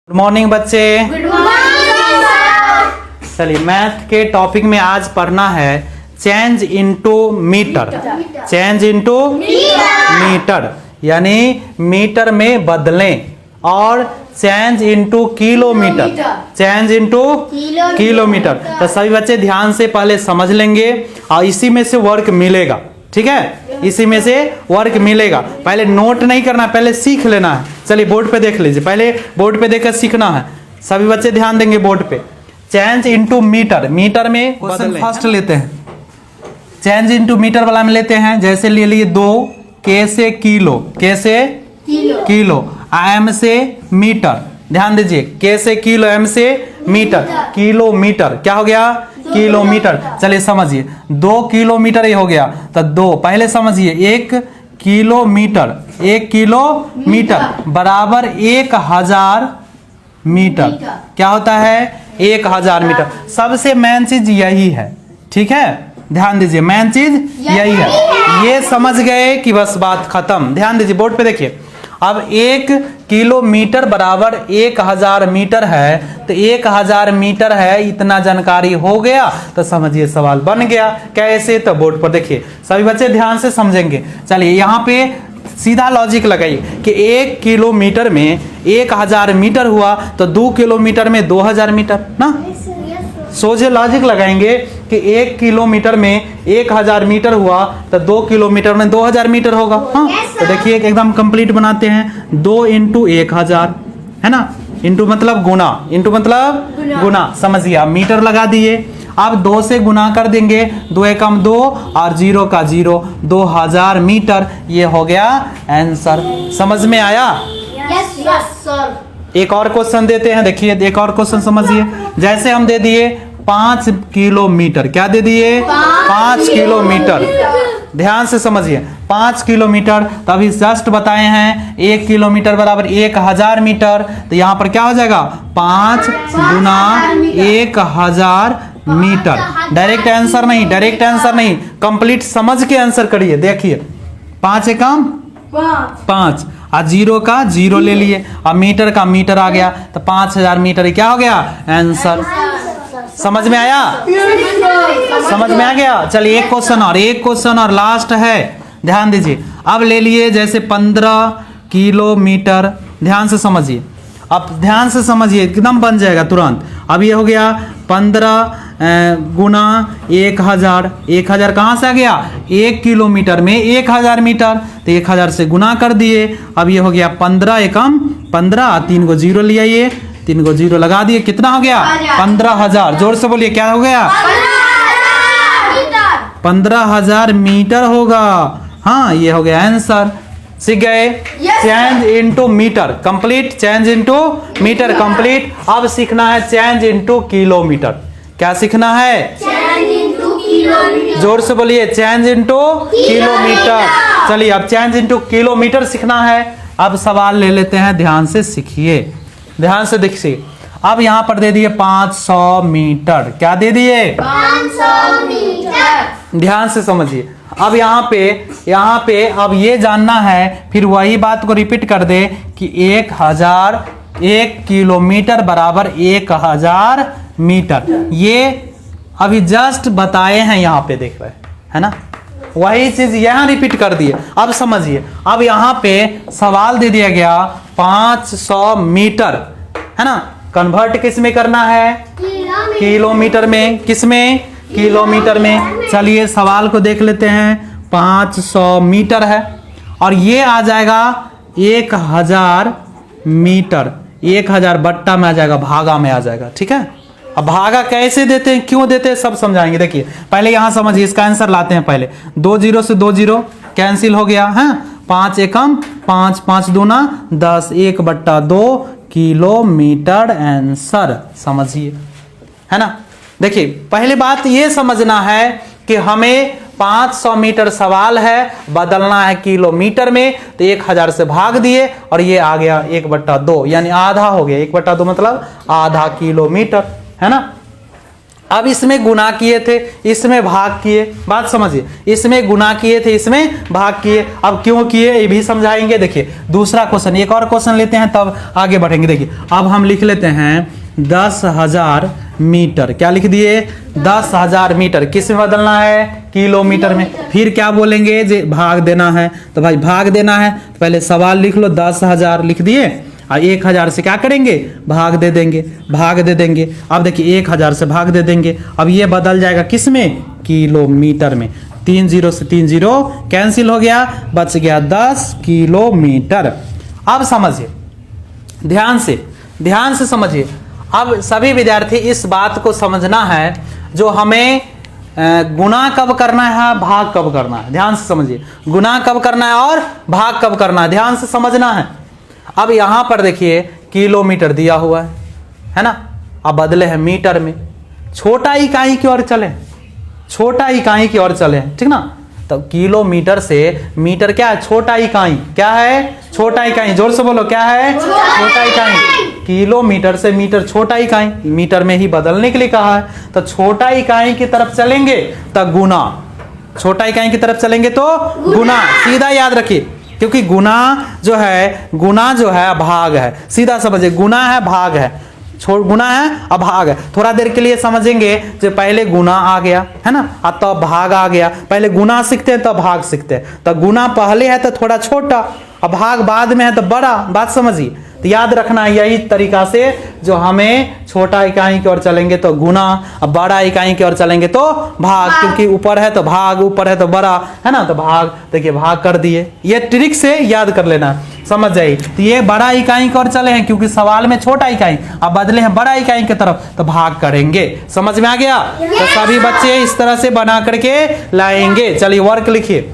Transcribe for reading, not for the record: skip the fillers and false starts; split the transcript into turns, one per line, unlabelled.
Good morning बच्चे।
Good morning sir.
चलिए math के टॉपिक में आज पढ़ना है change into metre. Change into metre यानी मीटर में बदलें, और change into kilometre, change into kilometre. तो सभी बच्चे ध्यान से पहले समझ लेंगे और इसी में से वर्क मिलेगा, ठीक है, इसी में से वर्क मिलेगा। पहले नोट नहीं करना, पहले सीख लेना है। चलिए बोर्ड पे देख लीजिए, पहले बोर्ड पे देखकर सीखना है। सभी बच्चे ध्यान देंगे बोर्ड पे। चेंज इनटू मीटर, मीटर में क्वेश्चन फर्स्ट लेते हैं। चेंज इनटू मीटर वाला में लेते हैं, जैसे ले लिए 2 के से किलो, के से किलो, एम से मीटर। ध्यान दीजिए, के से किलो, एम से मीटर, किलोमीटर क्या हो गया, किलोमीटर। चलिए समझिए, 2 किलोमीटर ये हो गया, तो 2 पहले समझिए 1 किलोमीटर, 1 किलोमीटर बराबर 1000 मीटर। क्या होता है, 1000 मीटर। सबसे मेन चीज यही है, ठीक है, ध्यान दीजिए, मेन चीज यही है। ये समझ गए कि बस बात खत्म। ध्यान दीजिए बोर्ड पे देखिए, अब 1 किलोमीटर बराबर 1000 मीटर है, तो 1000 मीटर है, इतना जानकारी हो गया तो समझिए सवाल बन गया। कैसे, तो बोर्ड पर देखिए, सभी बच्चे ध्यान से समझेंगे। चलिए यहाँ पे सीधा लॉजिक लगाइए कि 1 किलोमीटर में 1000 मीटर हुआ तो 2 किलोमीटर में 2000 मीटर ना। सोचे लॉजिक लगाएंगे कि 1 किलोमीटर में 1000 मीटर हुआ तो 2 किलोमीटर में 2000 मीटर होगा। हाँ, तो देखिए एकदम कंप्लीट बनाते हैं। 2 इंटू 1000 है ना, इंटू मतलब गुना, इंटू मतलब गुना, समझिए। मीटर लगा दिए, अब 2 से गुना कर देंगे, 2 एकम 2 और 0 का 0, 2000 मीटर। ये हो गया आंसर। समझ में आया?
Yes sir.
एक और क्वेश्चन देते हैं, देखिए एक और क्वेश्चन समझिए। जैसे हम दे दिए 5 किलोमीटर, क्या दे दिए, 5 किलोमीटर। ध्यान से समझिए, 5 किलोमीटर, तो अभी जस्ट बताए हैं 1 किलोमीटर बराबर 1000 मीटर। तो यहाँ पर क्या हो जाएगा, 5 गुना 1000 मीटर। डायरेक्ट आंसर नहीं, डायरेक्ट आंसर नहीं, कंप्लीट समझ के आंसर करिए। देखिए 5 एकम 5 और 0 का 0 ले लिए, और मीटर का मीटर आ गया, तो 5000 मीटर क्या हो गया आंसर। समझ में आया? समझ में आ गया। चलिए एक क्वेश्चन और, एक क्वेश्चन और लास्ट है, ध्यान दीजिए। अब ले लिए जैसे 15 किलोमीटर, ध्यान से समझिए, अब ध्यान से समझिए, एकदम बन जाएगा तुरंत। अब ये हो गया 15 गुना 1000, 1000 कहाँ से आ गया, 1 किलोमीटर में 1000 मीटर, तो 1000 से गुना कर दिए। अब ये हो गया 15 एकम 15, 3 को 0 लिया, ये 3 को 0 लगा दिए, कितना हो गया, 15000। जोर से बोलिए, क्या हो गया, 15000 मीटर होगा। हाँ, ये हो गया आंसर। सीख गए? Change into metre complete, change into metre complete. अब सीखना है चेंज इनटू किलोमीटर। क्या सीखना है,
चेंज इनटू किलोमीटर।
जोर से बोलिए, चेंज इनटू किलोमीटर। चलिए अब चेंज इनटू किलोमीटर सीखना है। अब सवाल ले लेते हैं, ध्यान से सीखिए, ध्यान से देखिए। अब यहाँ पर दे दिए 500 मीटर, क्या दे दिए,
500 मीटर।
ध्यान से समझिए। अब यहाँ पे अब ये जानना है, फिर वही बात को रिपीट कर दे कि 1 किलोमीटर बराबर 1000 मीटर। ये अभी जस्ट बताए हैं, यहाँ पे देख रहे है ना, वही चीज यहाँ रिपीट कर दिए। अब समझिए, अब यहाँ पे सवाल दे दिया गया 500 मीटर, है ना, कन्वर्ट किस में करना है, किलोमीटर में, किस में, किलोमीटर में। चलिए सवाल को देख लेते हैं। 500 मीटर है और ये आ जाएगा 1000 मीटर, 1000 बट्टा में आ जाएगा, भागा में आ जाएगा, ठीक है। अब भागा कैसे देते हैं, क्यों देते हैं, सब समझाएंगे। देखिए पहले यहाँ समझिए, इसका आंसर लाते हैं। पहले 2 0 से 2 0 कैंसिल हो गया है, 5 एकम 5, 5 दूना 10, 1/2 किलोमीटर आंसर। समझिए, है ना। देखिए पहले बात ये समझना है कि हमें 500 मीटर सवाल है, बदलना है किलोमीटर में, तो 1000 से भाग दिए और ये आ गया 1/2, यानी आधा हो गया। 1/2 मतलब आधा किलोमीटर, है ना। अब इसमें गुना किए थे, इसमें भाग किए, बात समझिए, इसमें गुना किए थे, इसमें भाग किए। अब क्यों किए ये भी समझाएंगे। देखिए दूसरा क्वेश्चन, एक और क्वेश्चन लेते हैं तब आगे बढ़ेंगे। देखिए अब हम लिख लेते हैं 10,000 मीटर। क्या लिख दिए? 10,000 मीटर। किस में बदलना है? किलोमीटर में। फिर क्या बोलेंगे? जे भाग देना है, तो भाई भाग देना है तो पहले सवाल लिख लो, 10,000 लिख दिए और 1,000 से क्या करेंगे? भाग दे देंगे, भाग दे देंगे। अब देखिए 1,000 से भाग दे देंगे, अब ये बदल जाएगा किस में? किलोमीटर में। 3 0 से 3 0 कैंसिल हो गया, बच गया 10 किलोमीटर। अब समझिए, ध्यान से समझिए। अब सभी विद्यार्थी इस बात को समझना है, जो हमें गुना कब करना है, भाग कब करना है। ध्यान से समझिए, गुना कब करना है और भाग कब करना है, ध्यान से समझना है। अब यहां पर देखिए किलोमीटर दिया हुआ है ना, अब बदले हैं मीटर में। छोटा इकाई की ओर चले, छोटा इकाई की ओर चले, ठीक ना। तो किलोमीटर से मीटर क्या है? छोटा इकाई। क्या है? छोटा इकाई। जोर से बोलो, क्या है? छोटा इकाई। किलोमीटर से मीटर छोटा इकाई, मीटर में ही बदलने के लिए कहा है। तो छोटा इकाई की तरफ चलेंगे तो गुना, छोटा इकाई की तरफ चलेंगे तो गुना। सीधा याद रखिए, क्योंकि गुना जो है भाग है। सीधा समझिए, गुना है भाग है, गुना है अब भाग है। थोड़ा देर के लिए समझेंगे, जो पहले गुना आ गया है ना, अब तो भाग आ गया। पहले गुना सीखते हैं तो भाग सीखते हैं। तो गुना पहले है तो थोड़ा छोटा, अब भाग बाद में है तो बड़ा। बात समझिए, तो याद रखना यही तरीका से, जो हमें छोटा इकाई की ओर चलेंगे तो गुना, अब बड़ा इकाई की ओर चलेंगे तो भाग। क्योंकि ऊपर है तो भाग, ऊपर है तो बड़ा, है ना, तो भाग। देखिए भाग कर दिए, ये ट्रिक से याद कर लेना, समझ जाइए। तो ये बड़ा इकाई की ओर चले हैं क्योंकि सवाल में छोटा इकाई, अब बदले हैं बड़ा इकाई की तरफ, तो भाग करेंगे। समझ में आ गया? तो सभी बच्चे इस तरह से बना करके लाएंगे। चलिए वर्क लिखिए।